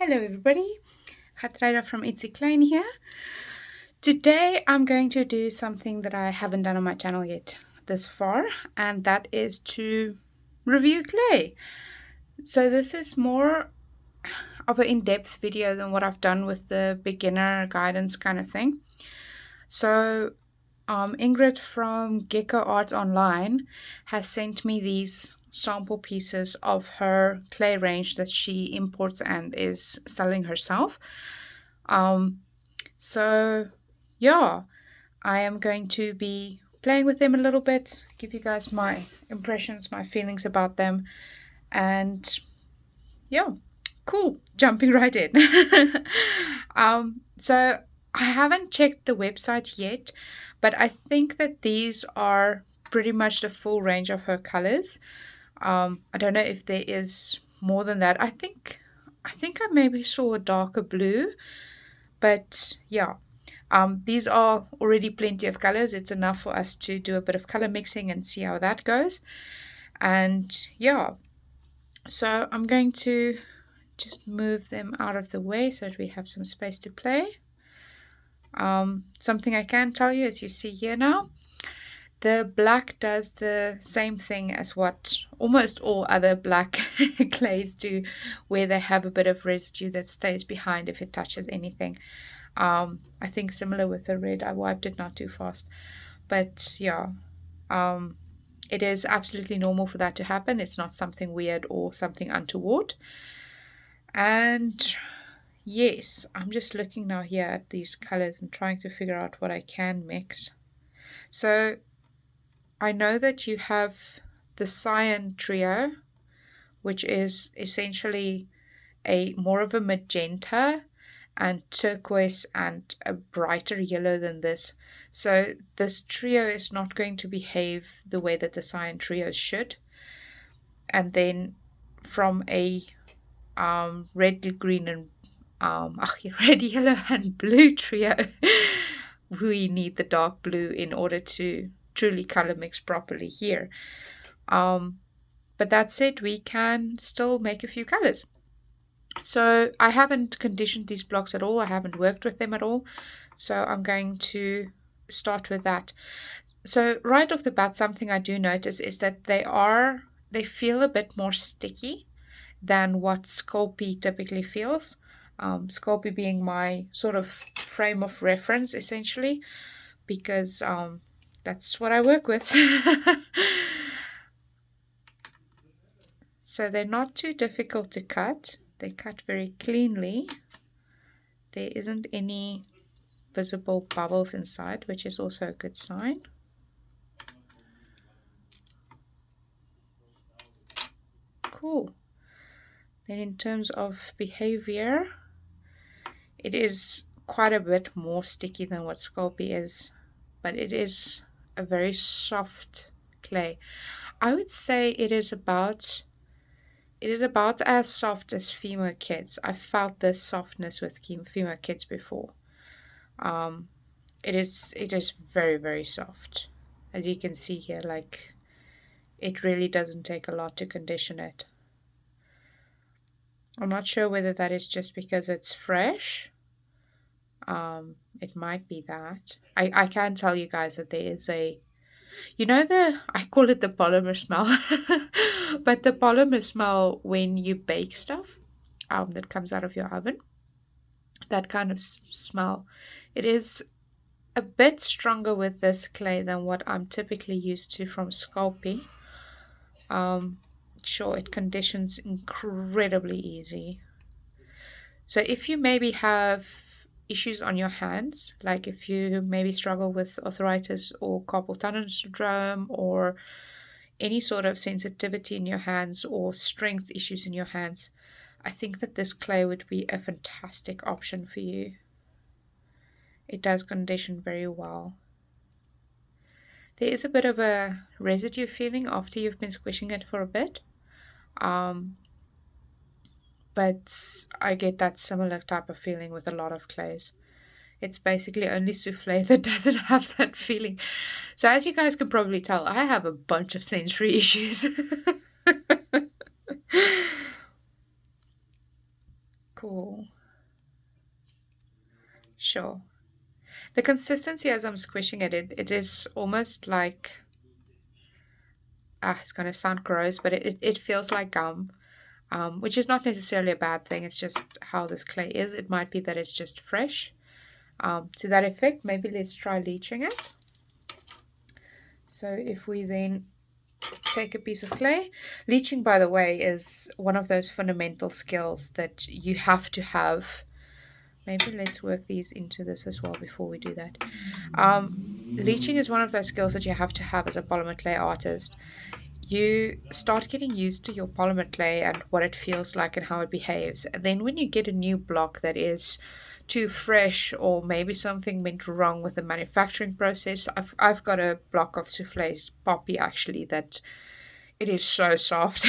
Hello everybody, Hatraira from Ietsie Klein here. Today I'm going to do something that I haven't done on my channel yet this far, and that is to review clay. So this is more of an in-depth video than what I've done with the beginner guidance kind of thing. So Ingrid from Gecko Art Online has sent me these sample pieces of her clay range that she imports and is selling herself. So yeah, I am going to be playing with them a little bit, give you guys my impressions, my feelings about them, and yeah, cool. Jumping right in. So I haven't checked the website yet, but I think that these are pretty much the full range of her colors. I don't know if there is more than that. I think I maybe saw a darker blue, but yeah. These are already plenty of colors. It's enough for us to do a bit of color mixing and see how that goes. And yeah, so I'm going to just move them out of the way so that we have some space to play. Something I can tell you, as you see here now, the black does the same thing as what almost all other black clays do, where they have a bit of residue that stays behind if it touches anything. I think similar with the red. I wiped it not too fast, but yeah, it is absolutely normal for that to happen. It's not something weird or something untoward. And yes, I'm just looking now here at these colors and trying to figure out what I can mix. So I know that you have the Cyan Trio, which is essentially a more of a magenta and turquoise and a brighter yellow than this. So this trio is not going to behave the way that the Cyan Trio should. And then from a red, green, and red, yellow, and blue trio, we need the dark blue in order to truly color mix properly here. But that said, we can still make a few colors. So I haven't conditioned these blocks at all. I haven't worked with them at all. So I'm going to start with that. So right off the bat, something I do notice is that they feel a bit more sticky than what Sculpey typically feels. Sculpey being my sort of frame of reference essentially, because that's what I work with. So they're not too difficult to cut. They cut very cleanly. There isn't any visible bubbles inside, which is also a good sign. Cool. Then in terms of behavior, it is quite a bit more sticky than what Sculpey is, but it is a very soft clay. I would say it is about as soft as Fimo Kids. I felt this softness with Fimo Kids before. It is very, very soft. As you can see here, like, it really doesn't take a lot to condition it. I'm not sure whether that is just because it's fresh. It might be that. I can tell you guys that there is a, I call it the polymer smell, but the polymer smell when you bake stuff, that comes out of your oven, that kind of smell. It is a bit stronger with this clay than what I'm typically used to from Sculpey. Sure, it conditions incredibly easy. So if you maybe have issues on your hands, like if you maybe struggle with arthritis or carpal tunnel syndrome or any sort of sensitivity in your hands or strength issues in your hands, I think that this clay would be a fantastic option for you. It does condition very well. There is a bit of a residue feeling after you've been squishing it for a bit. But I get that similar type of feeling with a lot of clays. It's basically only souffle that doesn't have that feeling. So as you guys can probably tell, I have a bunch of sensory issues. Cool. Sure. The consistency as I'm squishing it, it is almost like, it's going to sound gross, but it feels like gum, which is not necessarily a bad thing. It's just how this clay is. It might be that it's just fresh. To that effect, maybe let's try leaching it. So if we then take a piece of clay. Leaching, by the way, is one of those fundamental skills that you have to have. Maybe let's work these into this as well before we do that. Leaching is one of those skills that you have to have as a polymer clay artist. You start getting used to your polymer clay and what it feels like and how it behaves. And then when you get a new block that is too fresh, or maybe something went wrong with the manufacturing process. I've got a block of soufflé poppy actually that it is so soft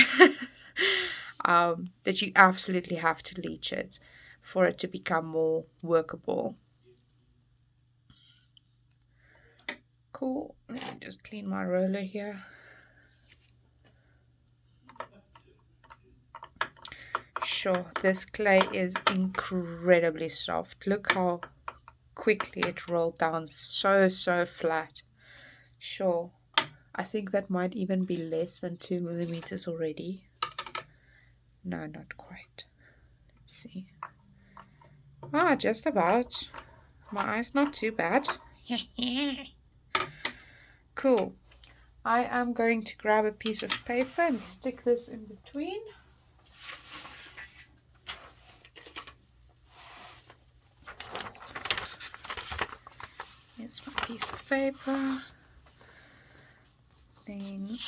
that you absolutely have to leach it for it to become more workable. Cool. Let me just clean my roller here. Sure, this clay is incredibly soft. Look how quickly it rolled down, so flat. Sure, I think that might even be less than 2 millimeters already. No, not quite. Let's see. Just about. My eye's not too bad. Cool. I am going to grab a piece of paper and stick this in between. Here's my piece of paper. Then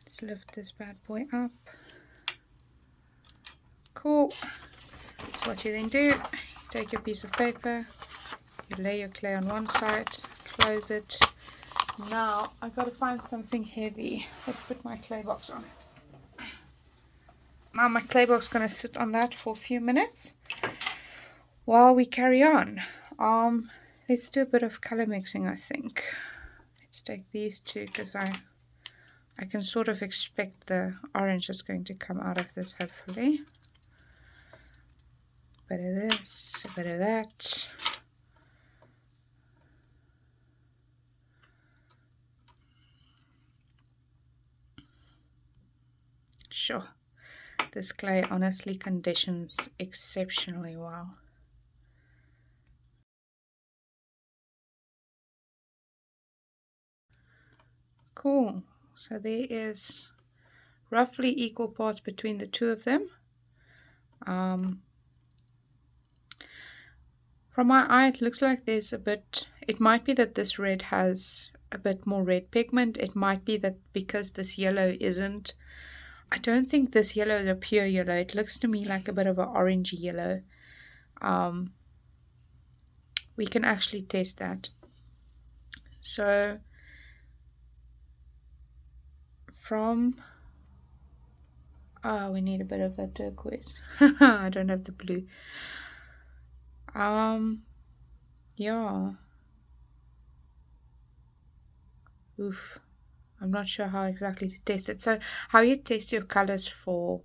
let's lift this bad boy up. Cool. So what you then do, take your piece of paper, you lay your clay on one side, close it. Now I've got to find something heavy. Let's put my clay box on it. Now my clay box is going to sit on that for a few minutes while we carry on. Let's do a bit of color mixing, I think. Let's take these two because I can sort of expect the orange that's going to come out of this, hopefully. A bit of this, a bit of that. Sure, this clay honestly conditions exceptionally well. Cool, so there is roughly equal parts between the two of them. From my eye it looks like there's a bit, it might be that this red has a bit more red pigment. It might be that because this yellow isn't, I don't think this yellow is a pure yellow. It looks to me like a bit of an orangey yellow. We can actually test that. So we need a bit of that turquoise. I don't have the blue. Yeah. Oof. I'm not sure how exactly to test it. So how you test your colors for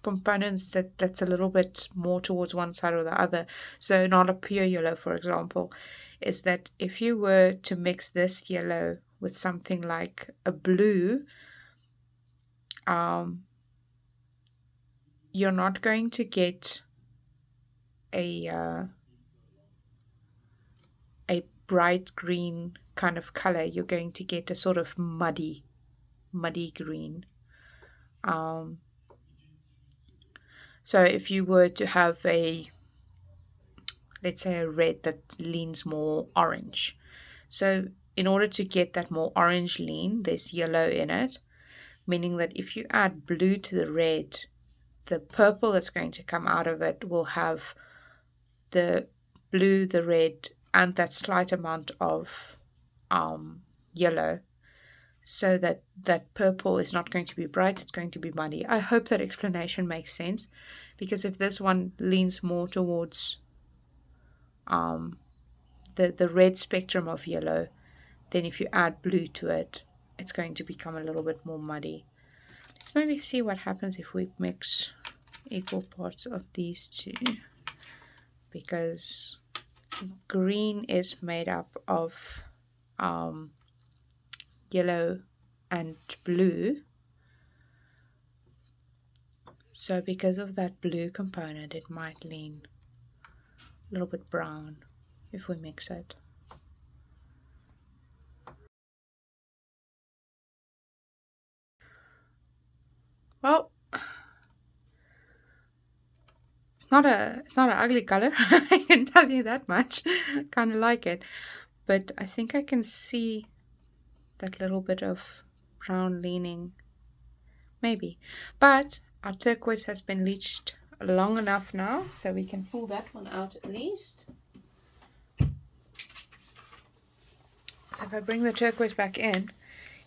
components that's a little bit more towards one side or the other, so not a pure yellow, for example, is that if you were to mix this yellow with something like a blue, you're not going to get a bright green kind of color. You're going to get a sort of muddy green. So if you were to have let's say a red that leans more orange, so in order to get that more orange lean, there's yellow in it, meaning that if you add blue to the red, the purple that's going to come out of it will have the blue, the red, and that slight amount of yellow, so that purple is not going to be bright, it's going to be muddy. I hope that explanation makes sense, because if this one leans more towards the red spectrum of yellow, then if you add blue to it, it's going to become a little bit more muddy. Let's maybe see what happens if we mix equal parts of these two, because green is made up of yellow and blue. So because of that blue component, it might lean a little bit brown if we mix it. Well, it's not an ugly color. I can tell you that much. Kind of like it, but I think I can see that little bit of brown leaning, maybe. But our turquoise has been bleached long enough now, so we can pull that one out at least. So if I bring the turquoise back in,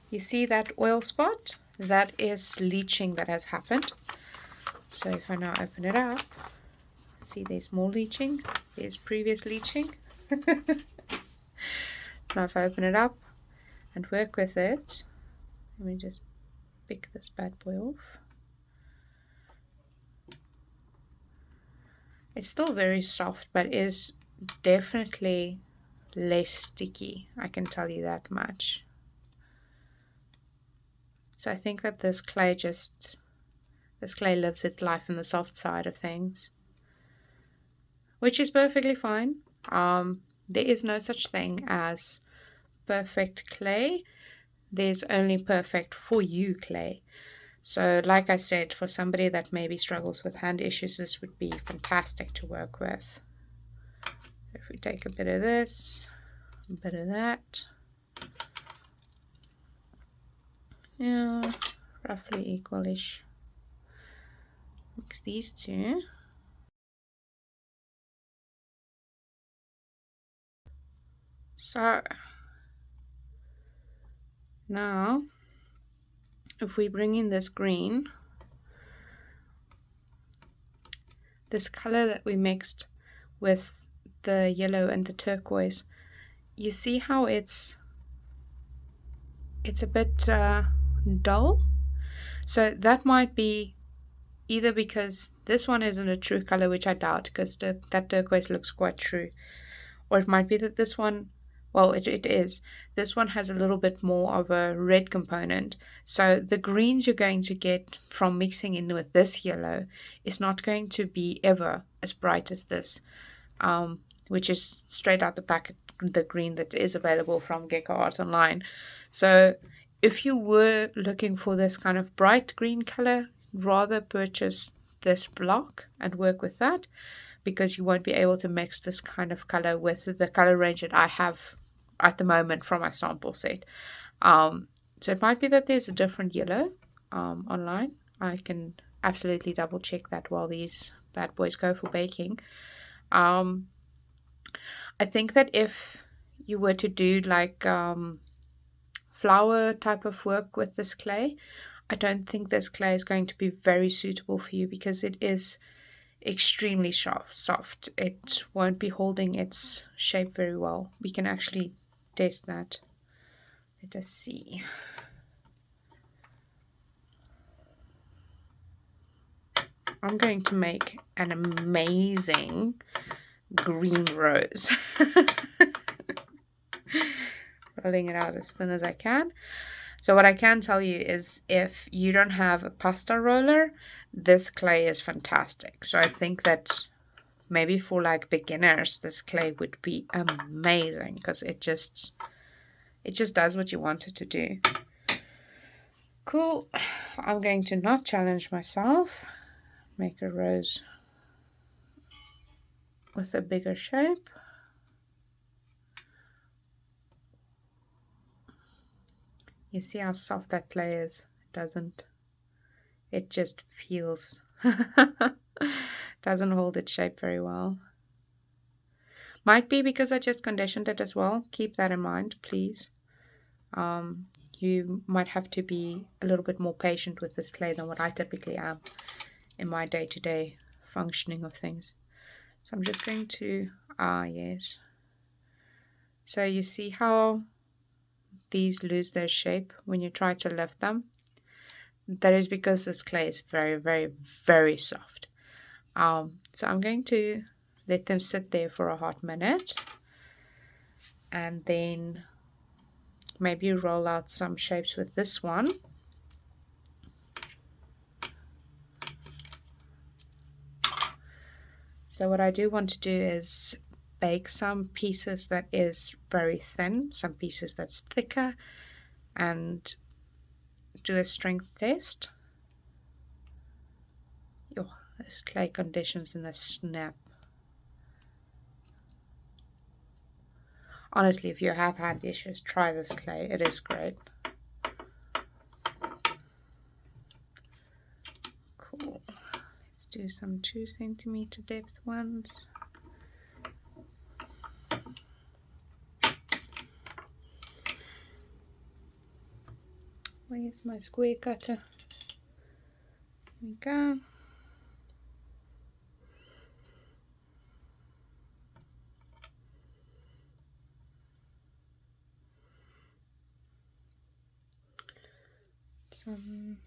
you see that oil spot? That is leaching that has happened. So if I now open it up, see there's more leaching, there's previous leaching. Now if I open it up and work with it, let me just pick this bad boy off. It's still very soft, but is definitely less sticky, I can tell you that much. So I think that this clay lives its life in the soft side of things, which is perfectly fine. There is no such thing as perfect clay. There's only perfect for you clay. So like I said, for somebody that maybe struggles with hand issues, this would be fantastic to work with. If we take a bit of this, a bit of that, yeah, roughly equal-ish. Mix these two. So now if we bring in this green, this color that we mixed with the yellow and the turquoise, you see how it's a bit dull. So that might be either because this one isn't a true color, which I doubt, because that turquoise looks quite true, or it might be that this one, well, it is. This one has a little bit more of a red component. So the greens you're going to get from mixing in with this yellow is not going to be ever as bright as this, which is straight out the packet, the green that is available from Gecko Art Online. So if you were looking for this kind of bright green color, rather purchase this block and work with that, because you won't be able to mix this kind of color with the color range that I have at the moment from my sample set. So it might be that there's a different yellow online. I can absolutely double check that while these bad boys go for baking. I think that if you were to do like flower type of work with this clay, I don't think this clay is going to be very suitable for you, because it is extremely soft. It won't be holding its shape very well. We can actually test that. Let us see. I'm going to make an amazing green rose. Rolling it out as thin as I can. So what I can tell you is, if you don't have a pasta roller, this clay is fantastic. So I think that maybe for like beginners, this clay would be amazing, because it just does what you want it to do. Cool. I'm going to not challenge myself. Make a rose with a bigger shape. You see how soft that clay is? It doesn't. It just peels. Doesn't hold its shape very well. Might be because I just conditioned it as well. Keep that in mind, please. You might have to be a little bit more patient with this clay than what I typically am in my day-to-day functioning of things. So I'm just going to, yes. So you see how these lose their shape when you try to lift them? That is because this clay is very, very, very soft. So I'm going to let them sit there for a hot minute and then maybe roll out some shapes with this one. So what I do want to do is bake some pieces that is very thin, some pieces that's thicker, and do a strength test. Oh, this clay conditions in a snap. Honestly, if you have hand issues, try this clay. It is great. Cool. Let's do some 2 centimeter depth ones. Where's my square cutter? Here we go. Some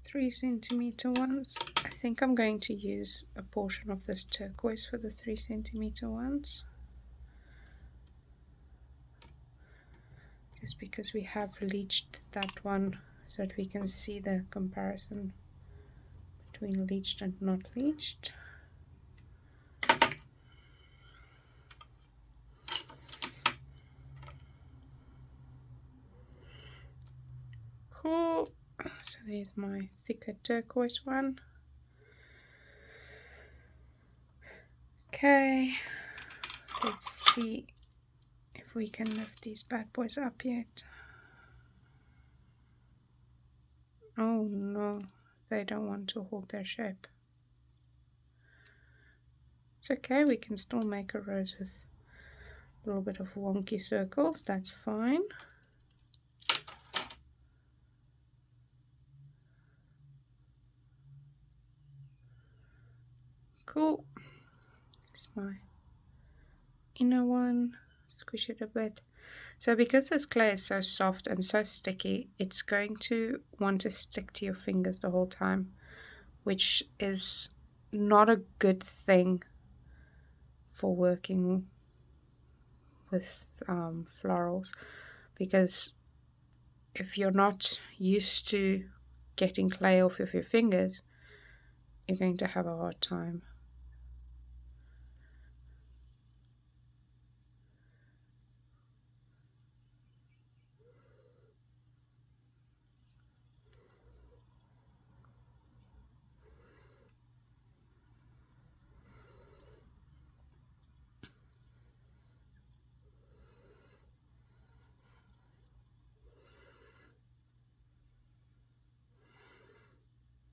3 centimeter ones. I think I'm going to use a portion of this turquoise for the 3 centimeter ones, just because we have bleached that one so that we can see the comparison between bleached and not bleached. Cool. So there's my thicker turquoise one. Okay, let's see if we can lift these bad boys up yet. Oh no, they don't want to hold their shape. It's okay, we can still make a rose with a little bit of wonky circles, that's fine. Cool. Here's my inner one. Squish it a bit. So because this clay is so soft and so sticky, it's going to want to stick to your fingers the whole time, which is not a good thing for working with florals, because if you're not used to getting clay off of your fingers, you're going to have a hard time.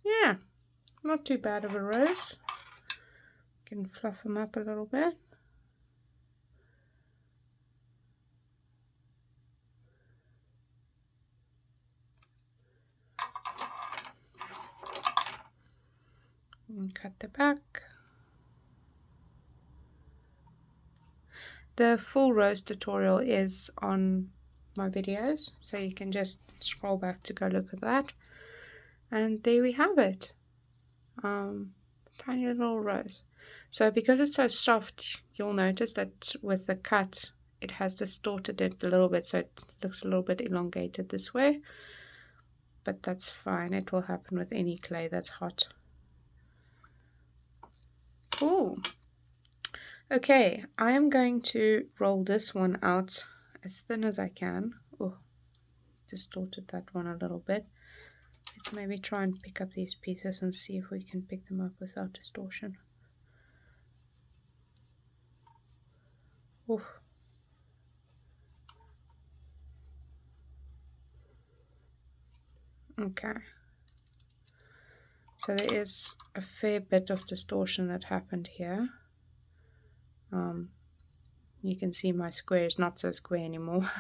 Yeah, not too bad of a rose. Can fluff them up a little bit. And cut the back. The full rose tutorial is on my videos, so you can just scroll back to go look at that. And there we have it. Tiny little rose. So because it's so soft, you'll notice that with the cut it has distorted it a little bit, so it looks a little bit elongated this way, but that's fine. It will happen with any clay that's hot. Cool. Okay, I am going to roll this one out as thin as I can. Oh, distorted that one a little bit. Let's maybe try and pick up these pieces and see if we can pick them up without distortion. Oof. Okay. So there is a fair bit of distortion that happened here. You can see my square is not so square anymore,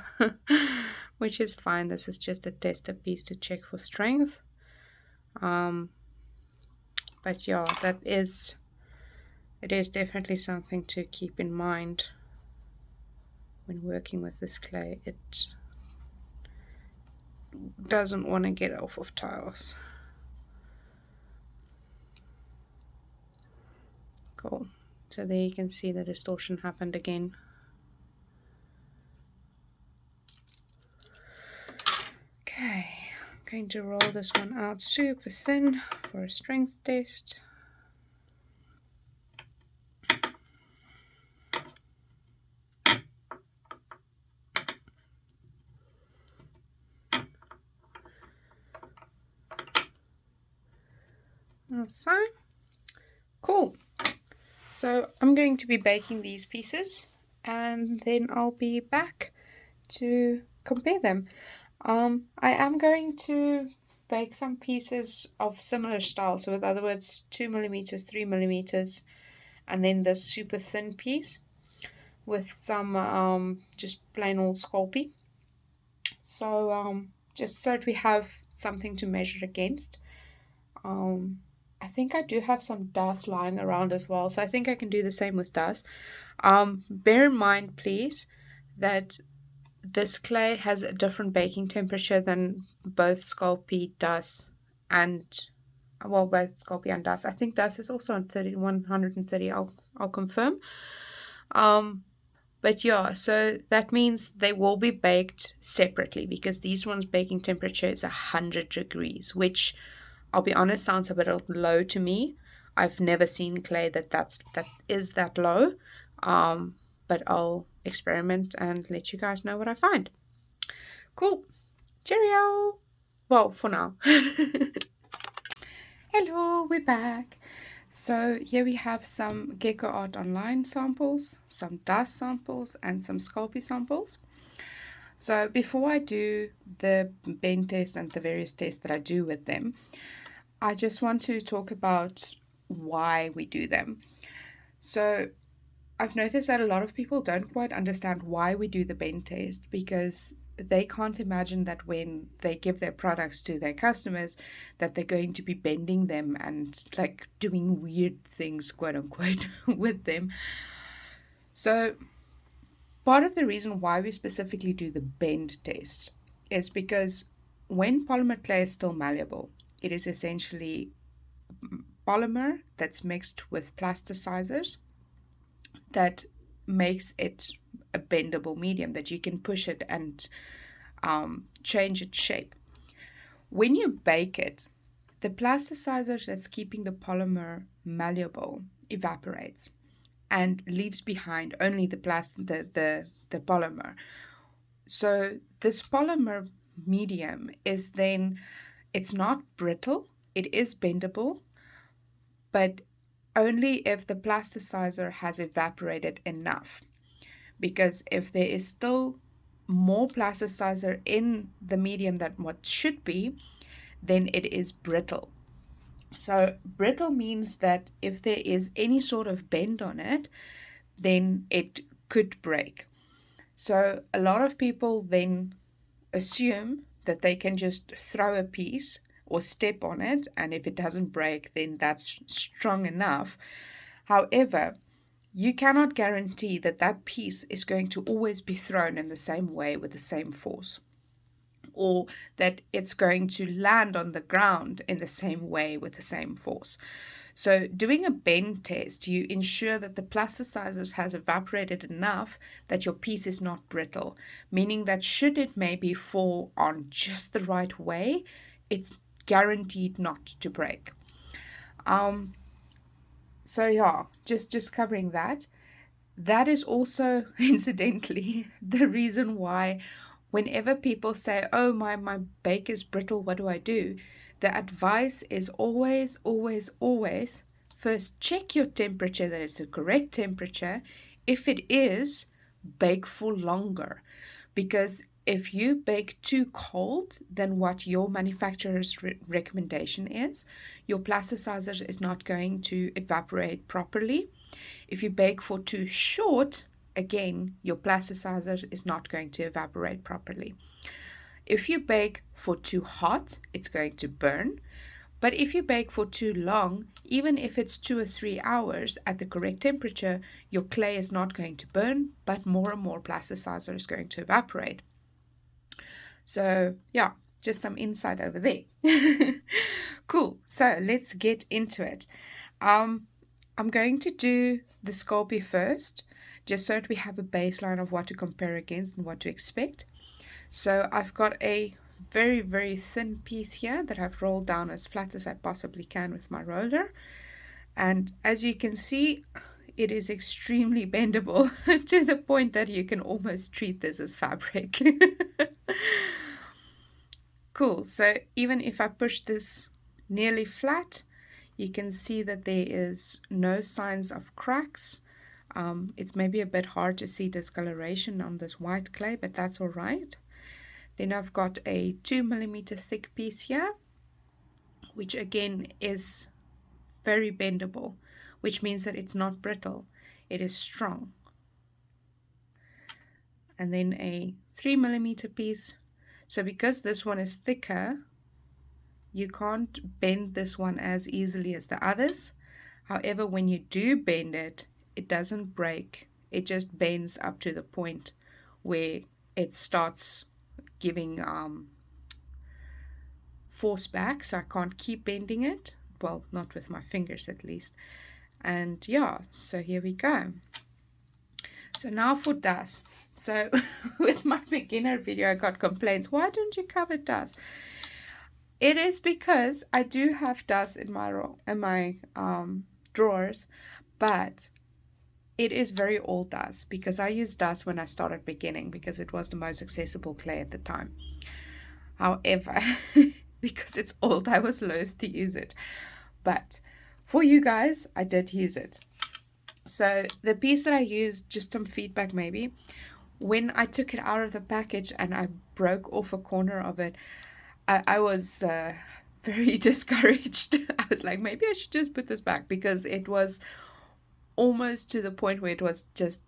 which is fine. This is just a tester piece to check for strength. But yeah, it is definitely something to keep in mind when working with this clay. It doesn't want to get off of tiles. Cool. So there you can see the distortion happened again. Okay, I'm going to roll this one out super thin for a strength test. So, cool. So I'm going to be baking these pieces and then I'll be back to compare them. I am going to bake some pieces of similar style, so in other words 2mm, 3mm, and then this super thin piece with some just plain old Sculpey. So just so that we have something to measure against. I think I do have some dust lying around as well, so I think I can do the same with dust. Bear in mind, please, that this clay has a different baking temperature than both Sculpey, dust, and well, both Sculpey and dust. I think dust is also on 130. I'll confirm. But yeah, so that means they will be baked separately because these ones' baking temperature is 100 degrees, which I'll be honest sounds a bit low to me. I've never seen clay that is that low. But I'll experiment and let you guys know what I find. Cool. Cheerio. Well, for now. Hello, we're back. So here we have some Gecko Art Online samples, some dust samples, and some Sculpey samples. So before I do the bend test and the various tests that I do with them, I just want to talk about why we do them. So I've noticed that a lot of people don't quite understand why we do the bend test because they can't imagine that when they give their products to their customers that they're going to be bending them and like doing weird things, quote unquote, with them. So part of the reason why we specifically do the bend test is because when polymer clay is still malleable, it is essentially polymer that's mixed with plasticizers that makes it a bendable medium that you can push it and change its shape. When you bake it, the plasticizers that's keeping the polymer malleable evaporates and leaves behind only the polymer. So this polymer medium is then, it's not brittle, it is bendable, but only if the plasticizer has evaporated enough. Because if there is still more plasticizer in the medium than what should be, then it is brittle. So brittle means that if there is any sort of bend on it, then it could break. So a lot of people then assume that they can just throw a piece or step on it, and if it doesn't break, then that's strong enough. However, you cannot guarantee that that piece is going to always be thrown in the same way with the same force, or that it's going to land on the ground in the same way with the same force. So doing a bend test, you ensure that the plasticizers has evaporated enough that your piece is not brittle, meaning that should it maybe fall on just the right way, it's guaranteed not to break. So yeah, just covering that. That is also incidentally the reason why whenever people say, oh, my bake is brittle, what do I do? The advice is always, always, always first check your temperature, that it's the correct temperature. If it is, bake for longer. Because if you bake too cold than what your manufacturer's recommendation is, your plasticizer is not going to evaporate properly. If you bake for too short, again, your plasticizer is not going to evaporate properly. If you bake for too hot, it's going to burn. But if you bake for too long, even if it's 2 or 3 hours at the correct temperature, your clay is not going to burn, but more and more plasticizer is going to evaporate. So yeah, just some insight over there. Cool. So let's get into it. I'm going to do the Sculpey first, just so that we have a baseline of what to compare against and what to expect. So I've got a very, very thin piece here that I've rolled down as flat as I possibly can with my roller. And as you can see, it is extremely bendable to the point that you can almost treat this as fabric. Cool. So even if I push this nearly flat, you can see that there is no signs of cracks. It's maybe a bit hard to see discoloration on this white clay, but that's all right. Then I've got a 2mm thick piece here, which again is very bendable, which means that it's not brittle, it is strong. And then a 3mm piece. So because this one is thicker, you can't bend this one as easily as the others. However, when you do bend it, it doesn't break. It just bends up to the point where it starts giving force back, so I can't keep bending it. Well, not with my fingers at least. And yeah, so here we go. So now for dust. So with my beginner video, I got complaints, why don't you cover dust? It is because I do have dust in my drawers, but it is very old dust, because I used dust when I started beginning because it was the most accessible clay at the time. However, because it's old, I was loath to use it. But for you guys, I did use it. So the piece that I used, just some feedback maybe, when I took it out of the package and I broke off a corner of it, I was very discouraged. I was like, maybe I should just put this back, because it was almost to the point where it was just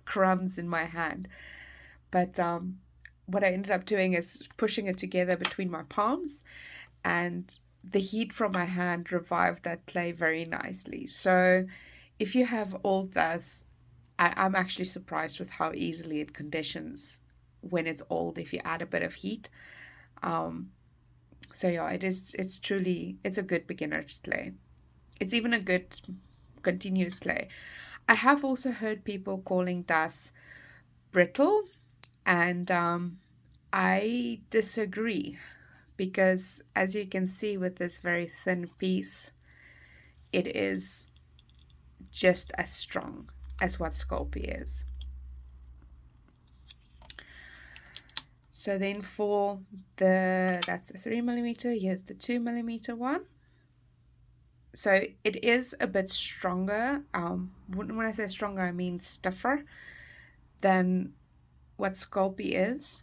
crumbs in my hand. But what I ended up doing is pushing it together between my palms, and the heat from my hand revived that clay very nicely. So if you have old dust, I'm actually surprised with how easily it conditions when it's old if you add a bit of heat. So yeah, it's truly a good beginner's clay. It's even a good continuous clay. I have also heard people calling dust brittle, and I disagree, because as you can see with this very thin piece, it is just as strong as what Sculpey is. So then for that's the 3mm, here's the 2mm one. So it is a bit stronger. When I say stronger, I mean stiffer than what Sculpey is,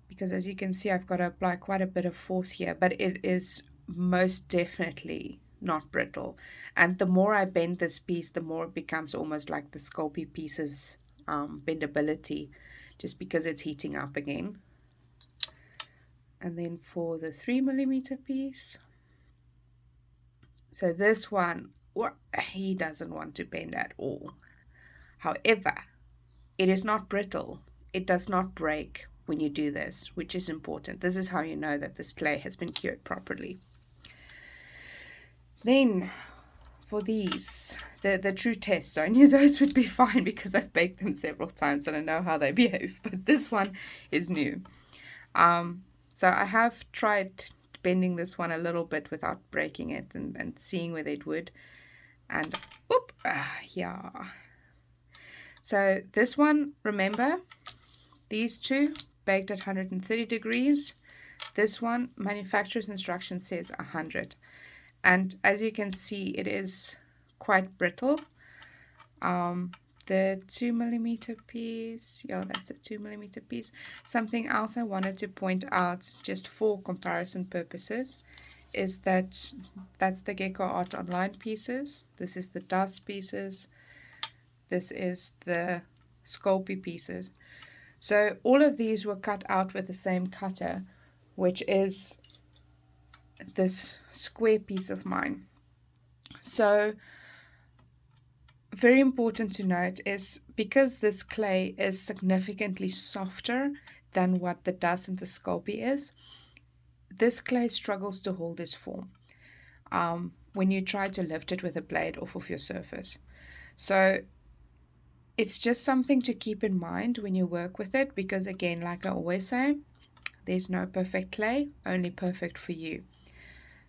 because as you can see, I've got to apply quite a bit of force here, but it is most definitely not brittle. And the more I bend this piece, the more it becomes almost like the Sculpey piece's bendability, just because it's heating up again. And then for the 3mm piece, so this one, he doesn't want to bend at all. However, it is not brittle. It does not break when you do this, which is important. This is how you know that this clay has been cured properly. Then for these, the true test, I knew those would be fine because I've baked them several times and I know how they behave, but this one is new. So I have tried bending this one a little bit without breaking it and seeing whether it would. And whoop, yeah. So this one, remember, these two baked at 130 degrees. This one, manufacturer's instruction says 100. And as you can see, it is quite brittle. The 2mm piece, yeah, that's a 2mm piece. Something else I wanted to point out, just for comparison purposes, is that that's the Gecko Art Online pieces. This is the dust pieces. This is the Sculpey pieces. So all of these were cut out with the same cutter, which is this square piece of mine. So very important to note is, because this clay is significantly softer than what the dust and the Sculpey is, this clay struggles to hold its form. when you try to lift it with a blade off of your surface. So it's just something to keep in mind when you work with it, because again, like I always say, there's no perfect clay, only perfect for you.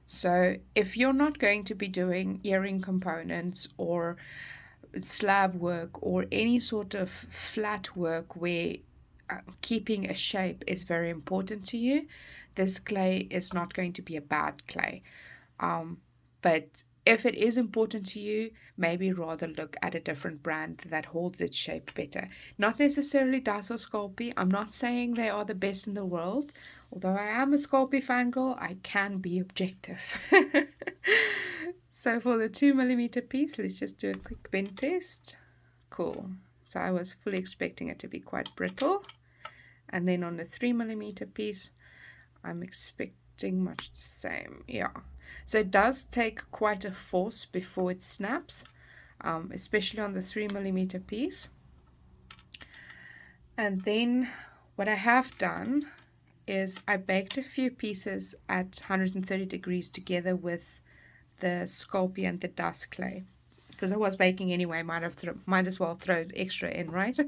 So if you're not going to be doing earring components or slab work or any sort of flat work where keeping a shape is very important to you, this clay is not going to be a bad clay. But if it is important to you, maybe rather look at a different brand that holds its shape better. Not necessarily Das or Sculpey. I'm not saying they are the best in the world. Although I am a Sculpey fangirl, I can be objective. So for the 2mm piece, let's just do a quick bend test. Cool. So I was fully expecting it to be quite brittle. And then on the 3mm piece, I'm expecting much the same. Yeah. So it does take quite a force before it snaps, especially on the 3mm piece. And then what I have done is I baked a few pieces at 130 degrees together with the Sculpey and the dust clay. Because I was baking anyway, might as well throw extra in, right?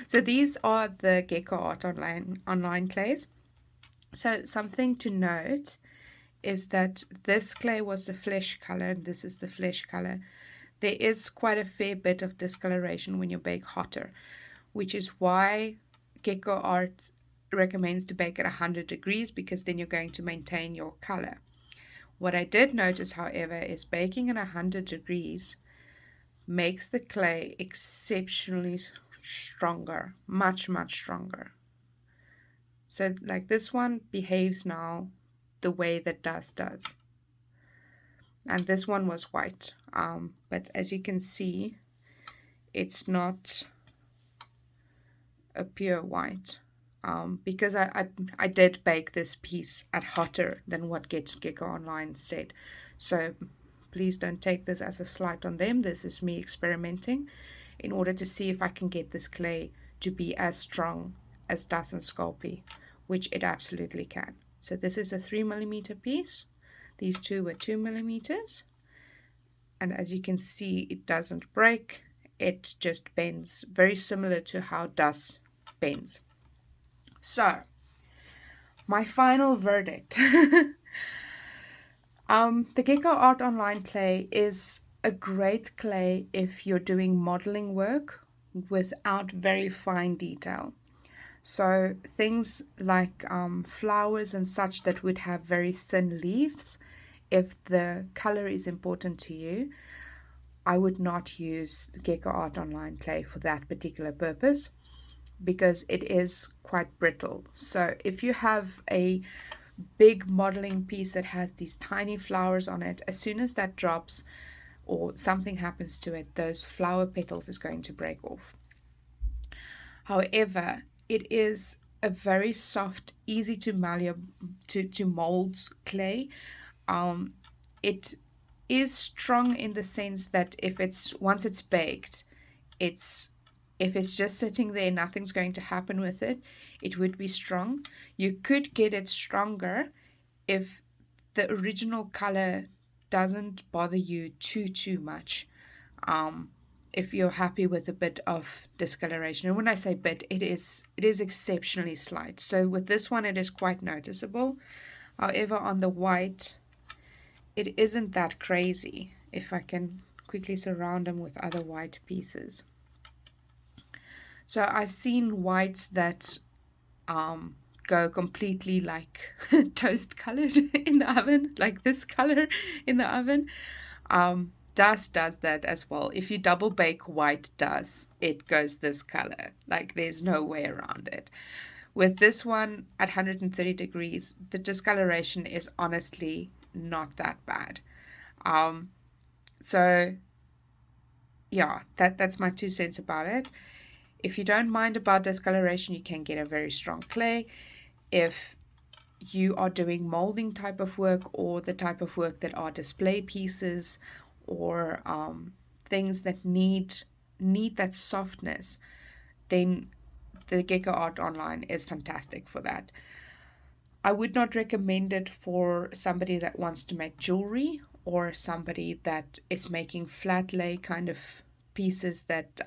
So these are the Gecko Art Online Clays. So something to note is that this clay was the flesh color and this is the flesh color. There is quite a fair bit of discoloration when you bake hotter, which is why Gecko Art recommends to bake at 100 degrees, because then you're going to maintain your color. What I did notice, however, is baking at 100 degrees makes the clay exceptionally stronger, much stronger. So like this one behaves now the way that dust does. And this one was white, but as you can see, it's not a pure white, because I did bake this piece at hotter than what Gecko Online said. So please don't take this as a slight on them. This is me experimenting in order to see if I can get this clay to be as strong as dust and Sculpey, which it absolutely can. So this is a 3mm piece. These two were 2mm. And as you can see, it doesn't break. It just bends, very similar to how dust bends. So, my final verdict. The Gecko Art Online Clay is a great clay if you're doing modeling work without very fine detail. So things like flowers and such that would have very thin leaves, if the color is important to you, I would not use Gecko Art Online Clay for that particular purpose, because it is quite brittle. So if you have a big modeling piece that has these tiny flowers on it, as soon as that drops or something happens to it, those flower petals is going to break off. However, it is a very soft, easy to mold clay. It is strong in the sense that once it's baked, if it's just sitting there, nothing's going to happen with it. It would be strong. You could get it stronger if the original color doesn't bother you too much. If you're happy with a bit of discoloration, and when I say bit, it is exceptionally slight. So with this one, it is quite noticeable. However, on the white, it isn't that crazy. If I can quickly surround them with other white pieces. So I've seen whites that go completely like toast colored in the oven, like this color in the oven. Dust does that as well. If you double bake white dust, it goes this color. Like there's no way around it. With this one at 130 degrees, the discoloration is honestly not that bad. So yeah, that's my 2 cents about it. If you don't mind about discoloration, you can get a very strong clay. If you are doing molding type of work, or the type of work that are display pieces, or things that need that softness, then the Gecko Art Online is fantastic for that. I would not recommend it for somebody that wants to make jewelry or somebody that is making flat lay kind of pieces that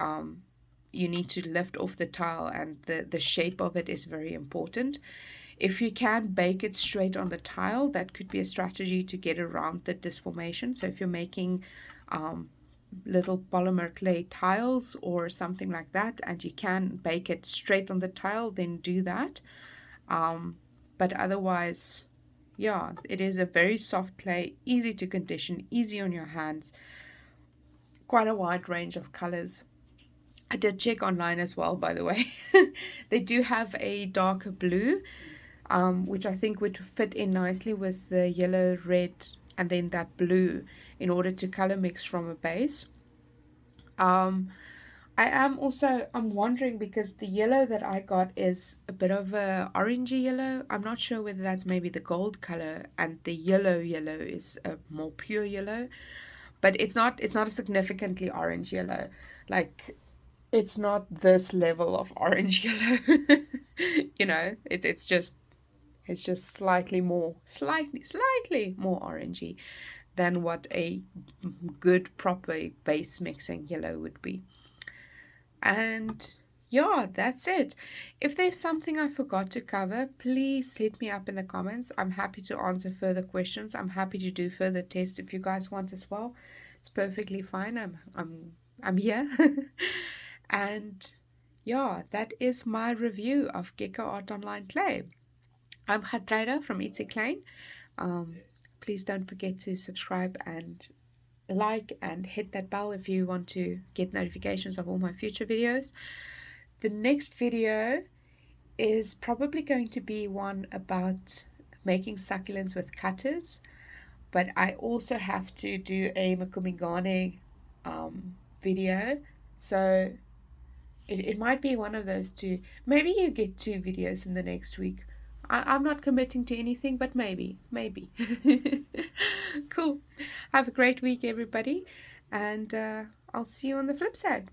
you need to lift off the tile, and the shape of it is very important. If you can bake it straight on the tile, that could be a strategy to get around the disformation. So if you're making little polymer clay tiles or something like that, and you can bake it straight on the tile, then do that. But otherwise, yeah, it is a very soft clay, easy to condition, easy on your hands, quite a wide range of colors. I did check online as well, by the way. They do have a darker blue, which I think would fit in nicely with the yellow, red, and then that blue in order to color mix from a base. I'm wondering, because the yellow that I got is a bit of a orangey yellow. I'm not sure whether that's maybe the gold color, and the yellow is a more pure yellow, but it's not a significantly orange yellow. Like, it's not this level of orange yellow. It's just slightly more orangey than what a good proper base mixing yellow would be. And yeah, that's it. If there's something I forgot to cover, please hit me up in the comments. I'm happy to answer further questions. I'm happy to do further tests if you guys want as well. It's perfectly fine. I'm here. And yeah, that is my review of Gecko Art Online Clay. I'm Gertruida from Ietsie Klein. Please don't forget to subscribe and like and hit that bell if you want to get notifications of all my future videos. The next video is probably going to be one about making succulents with cutters, but I also have to do a Makumigane video, so it might be one of those two. Maybe you get 2 videos in the next week. I'm not committing to anything, but maybe. Cool. Have a great week, everybody, and I'll see you on the flip side.